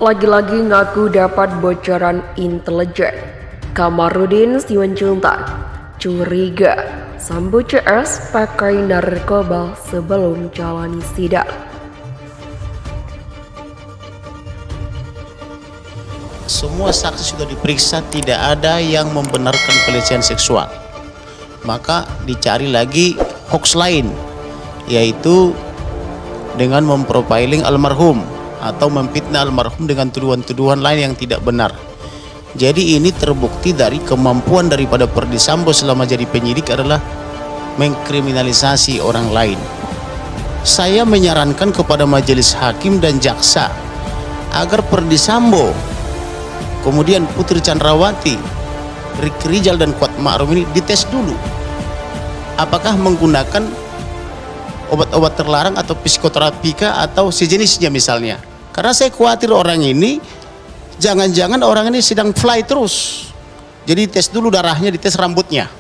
Lagi-lagi ngaku dapat bocoran intelijen. Kamarudin Simanjuntak curiga Sambo CS pakai narkoba sebelum jalani sidang. Semua saksi sudah diperiksa, tidak ada yang membenarkan pelecehan seksual. Maka dicari lagi hoax lain, yaitu dengan memprofiling almarhum atau memfitnah almarhum dengan tuduhan-tuduhan lain yang tidak benar. Jadi ini terbukti dari kemampuan daripada Ferdy Sambo selama jadi penyidik adalah mengkriminalisasi orang lain. Saya menyarankan kepada majelis hakim dan jaksa agar Ferdy Sambo, kemudian Putri Chandrawati, Ricky Rizal dan Kuat Ma'ruf ini dites dulu apakah menggunakan obat-obat terlarang atau psikoterapika atau sejenisnya misalnya. Karena saya khawatir orang ini, jangan-jangan orang ini sedang fly terus. Jadi tes dulu darahnya, dites rambutnya.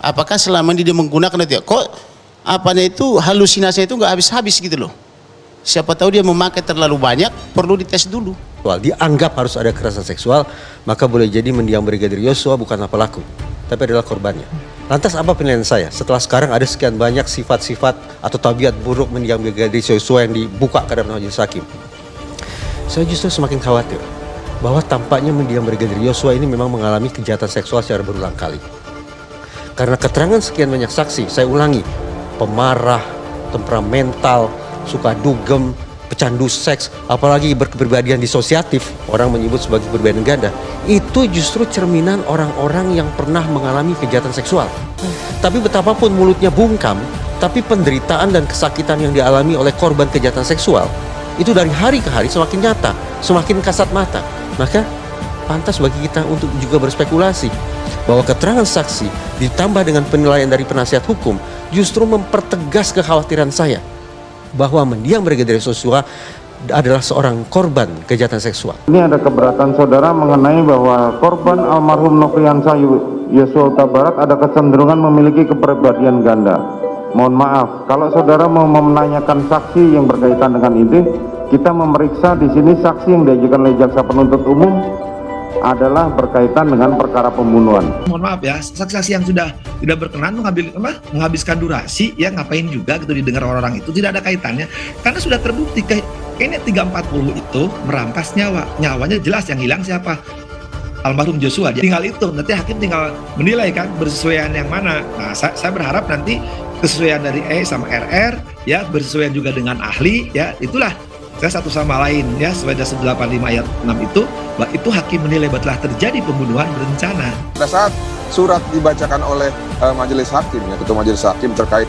Apakah selama ini dia menggunakan itu? Kok apanya itu halusinasinya itu nggak habis-habis gitu loh. Siapa tahu dia memakai terlalu banyak, perlu dites dulu. Dianggap harus ada kekerasan seksual, maka boleh jadi mendiang Brigadir Yosua bukanlah pelaku, tapi adalah korbannya. Lantas apa penilaian saya setelah sekarang ada sekian banyak sifat-sifat atau tabiat buruk mendiang Brigadir Yosua yang dibuka ke dalam majelis hakim? Saya justru semakin khawatir bahwa tampaknya mendiang Brigadir Yosua ini memang mengalami kejahatan seksual secara berulang kali. Karena keterangan sekian banyak saksi, saya ulangi, pemarah, temperamental, suka dugem, pecandu seks, apalagi berkepribadian disosiatif, orang menyebut sebagai kepribadian ganda, itu justru cerminan orang-orang yang pernah mengalami kejahatan seksual. Tapi betapapun mulutnya bungkam, tapi penderitaan dan kesakitan yang dialami oleh korban kejahatan seksual itu dari hari ke hari semakin nyata, semakin kasat mata. Maka pantas bagi kita untuk juga berspekulasi bahwa keterangan saksi ditambah dengan penilaian dari penasihat hukum justru mempertegas kekhawatiran saya bahwa mendiang Brigadir Yosua adalah seorang korban kejahatan seksual. Ini ada keberatan saudara mengenai bahwa korban almarhum Nofriansah Yosua Huta Barat ada kecenderungan memiliki kepribadian ganda. Mohon maaf, kalau saudara mau menanyakan saksi yang berkaitan dengan ini, kita memeriksa di sini saksi yang diajukan oleh jaksa penuntut umum adalah berkaitan dengan perkara pembunuhan. Mohon maaf ya, saksi-saksi yang sudah tidak berkenan menghabiskan durasi, ya ngapain juga gitu didengar orang-orang itu, tidak ada kaitannya. Karena sudah terbukti kayaknya 340 itu merampas nyawanya jelas yang hilang siapa? Almarhum Joshua. Tinggal itu, nanti hakim tinggal menilai kan bersesuaian yang mana. Nah, saya berharap nanti kesesuaian dari E sama RR, ya bersesuaian juga dengan ahli, ya itulah saya satu sama lain ya sesuai dasar 85 ayat 6 itu, bahwa itu hakim menilai bahwa telah terjadi pembunuhan berencana. Pada saat surat dibacakan oleh majelis hakim, ya ketua majelis hakim terkait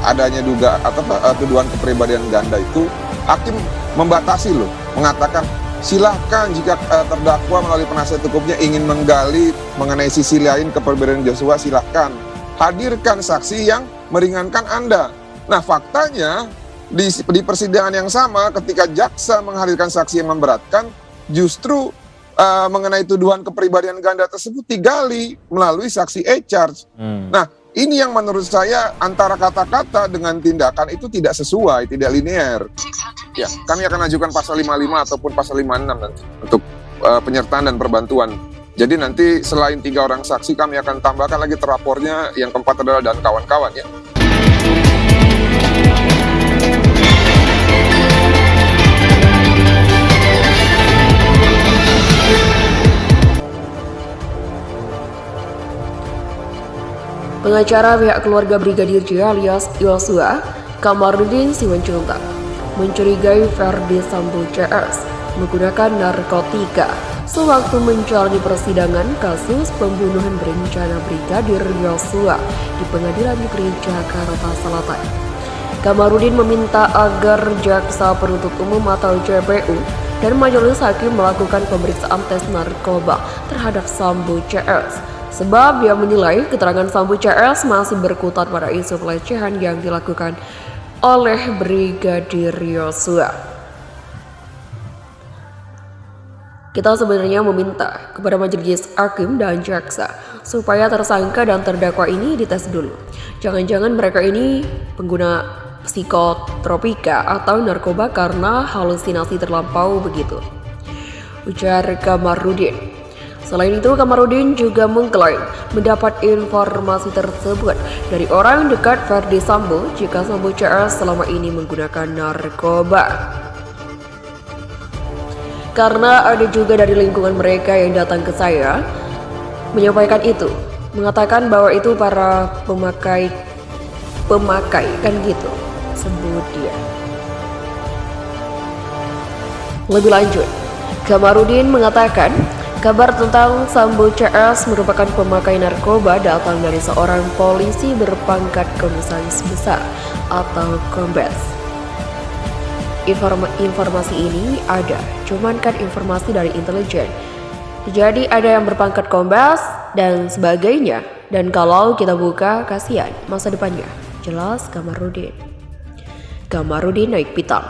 adanya juga atau tuduhan kepribadian ganda itu, hakim membatasi loh, mengatakan silahkan jika terdakwa melalui penasihat hukumnya ingin menggali mengenai sisi lain kepribadian Joshua, silahkan hadirkan saksi yang meringankan Anda. Nah faktanya di persidangan yang sama ketika jaksa menghadirkan saksi yang memberatkan, justru mengenai tuduhan kepribadian ganda tersebut digali melalui saksi e-charge. Nah ini yang menurut saya antara kata-kata dengan tindakan itu tidak sesuai, tidak linear. Ya, kami akan ajukan pasal 55 ataupun pasal 56 nanti untuk penyertaan dan perbantuan. Jadi nanti selain 3 orang saksi, kami akan tambahkan lagi terapornya, yang keempat adalah dan kawan-kawan ya. Pengacara pihak keluarga Brigadir J alias Yosua, Kamarudin Simanjuntak, mencurigai Ferdy Sambo CS menggunakan narkotika sewaktu menjalani persidangan kasus pembunuhan berencana Brigadir Yosua di Pengadilan Negeri Jakarta Selatan. Kamarudin meminta agar jaksa penuntut umum atau JPU dan majelis hakim melakukan pemeriksaan tes narkoba terhadap Sambo CS. Sebab dia menilai keterangan Sambo CS masih berkutat pada isu pelecehan yang dilakukan oleh Brigadir Yosua. Kita sebenarnya meminta kepada majelis hakim dan jaksa supaya tersangka dan terdakwa ini dites dulu. Jangan-jangan mereka ini pengguna psikotropika atau narkoba karena halusinasi terlampau begitu. ujar Kamarudin. Selain itu, Kamarudin juga mengklaim mendapat informasi tersebut dari orang dekat Verdi Sambo jika Sambo CS selama ini menggunakan narkoba. Karena ada juga dari lingkungan mereka yang datang ke saya menyampaikan itu, mengatakan bahwa itu para pemakai kan gitu, sebut dia. Lebih lanjut, Kamarudin mengatakan kabar tentang Sambo CS merupakan pemakai narkoba datang dari seorang polisi berpangkat komisaris besar atau kombes. Informasi ini ada, cuman kan informasi dari intelijen. Jadi ada yang berpangkat kombes dan sebagainya. Dan kalau kita buka, kasihan masa depannya. Jelas Kamarudin. Kamarudin naik pitam.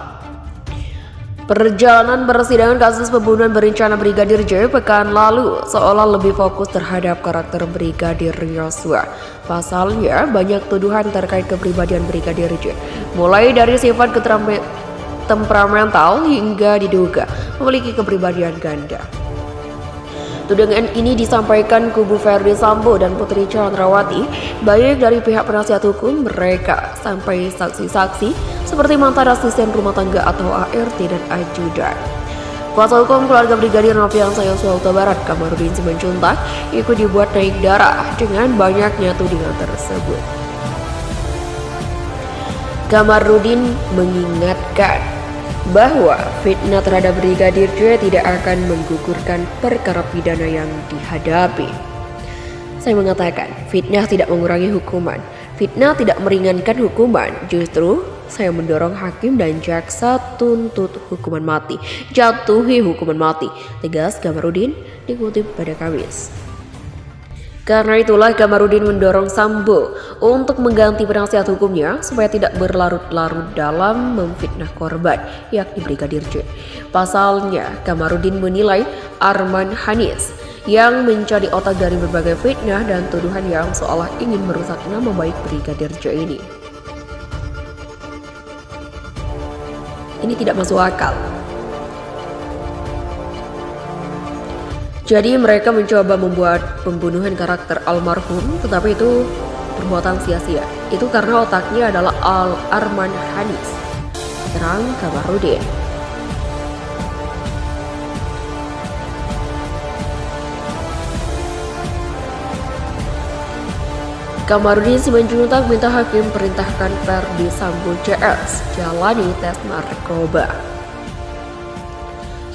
Perjalanan persidangan kasus pembunuhan berencana Brigadir J pekan lalu seolah lebih fokus terhadap karakter Brigadir Yosua. Pasalnya banyak tuduhan terkait kepribadian Brigadir J, mulai dari sifat temperamental hingga diduga memiliki kepribadian ganda. Tudingan ini disampaikan kubu Verdi Sambo dan Putri Chandrawati, baik dari pihak penasihat hukum mereka sampai saksi-saksi seperti mantan asisten rumah tangga atau ART dan ajudan. Kuasa hukum keluarga Brigadir Nofriansah Yosua Huta Barat, Kamarudin Simanjuntak, ikut dibuat naik darah dengan banyaknya tudingan tersebut. Kamarudin mengingatkan bahwa fitnah terhadap Brigadir J tidak akan menggugurkan perkara pidana yang dihadapi. Saya mengatakan, fitnah tidak mengurangi hukuman, fitnah tidak meringankan hukuman, justru saya mendorong hakim dan jaksa tuntut hukuman mati, jatuhi hukuman mati, tegas Kamarudin dikutip pada Kamis. Karena itulah Kamarudin mendorong Sambo untuk mengganti penasihat hukumnya supaya tidak berlarut-larut dalam memfitnah korban, yakni Brigadir J. Pasalnya, Kamarudin menilai Arman Hanis yang menjadi otak dari berbagai fitnah dan tuduhan yang seolah ingin merusak nama baik Brigadir J ini. Ini tidak masuk akal. Jadi mereka mencoba membuat pembunuhan karakter almarhum, tetapi itu perbuatan sia-sia. Itu karena otaknya adalah Arman Hanis, terang Kamarudin. Kamarudin Simanjuntak minta hakim perintahkan Verdi Sambo CS jalani tes narkoba.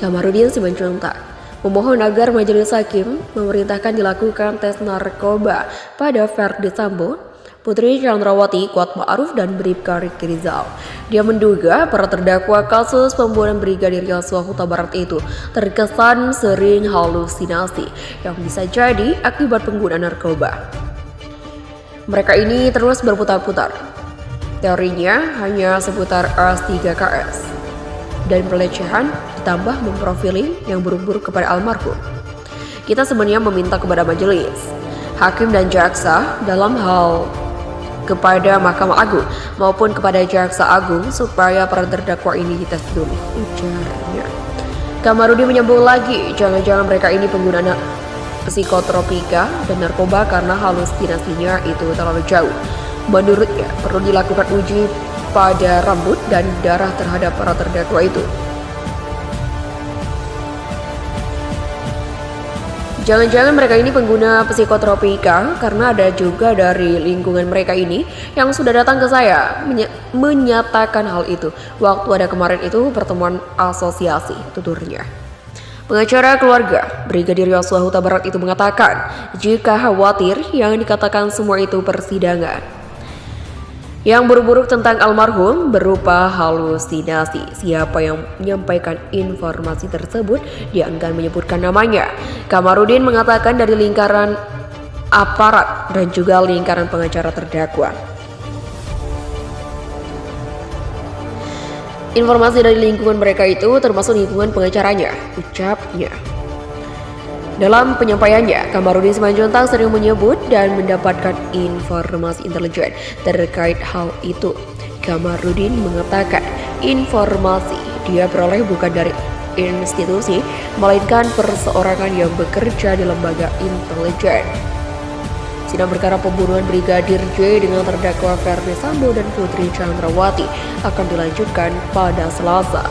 Kamarudin Simanjuntak memohon agar majelis hakim memerintahkan dilakukan tes narkoba pada Verdi Sambo, Putri Chandrawati, Kuat Ma'ruf, dan Bribka Riki Rizal. Dia menduga para terdakwa kasus pembunuhan Brigadir Yosua Huta Barat itu terkesan sering halusinasi yang bisa jadi akibat penggunaan narkoba. Mereka ini terus berputar-putar. Teorinya hanya seputar S3KS dan pelecehan ditambah memprofiling yang buruk-buruk kepada almarhum. Kita sebenarnya meminta kepada majelis, hakim dan jaksa dalam hal kepada Mahkamah Agung maupun kepada Jaksa Agung supaya para terdakwa ini dites dulu, ujarnya. Kamarudin menyambung lagi, jangan-jangan mereka ini pengguna psikotropika dan narkoba karena halusinasinya itu terlalu jauh. Menurutnya perlu dilakukan uji pada rambut dan darah terhadap para terdakwa itu. Jangan-jangan mereka ini pengguna psikotropika karena ada juga dari lingkungan mereka ini yang sudah datang ke saya menyatakan hal itu waktu ada kemarin itu pertemuan asosiasi, tuturnya. Pengacara keluarga Brigadir Yosua Huta Barat itu mengatakan jika khawatir yang dikatakan semua itu persidangan yang buruk-buruk tentang almarhum berupa halusinasi. Siapa yang menyampaikan informasi tersebut, dia enggan menyebutkan namanya. Kamarudin mengatakan dari lingkaran aparat dan juga lingkaran pengacara terdakwa. Informasi dari lingkungan mereka itu termasuk lingkungan pengacaranya, ucapnya. Dalam penyampaiannya, Kamarudin Simanjuntak sering menyebut dan mendapatkan informasi intelijen terkait hal itu. Kamarudin mengatakan informasi dia peroleh bukan dari institusi, melainkan perseorangan yang bekerja di lembaga intelijen. Sidang perkara pembunuhan Brigadir J dengan terdakwa Ferdi Sambo dan Putri Chandrawati akan dilanjutkan pada Selasa.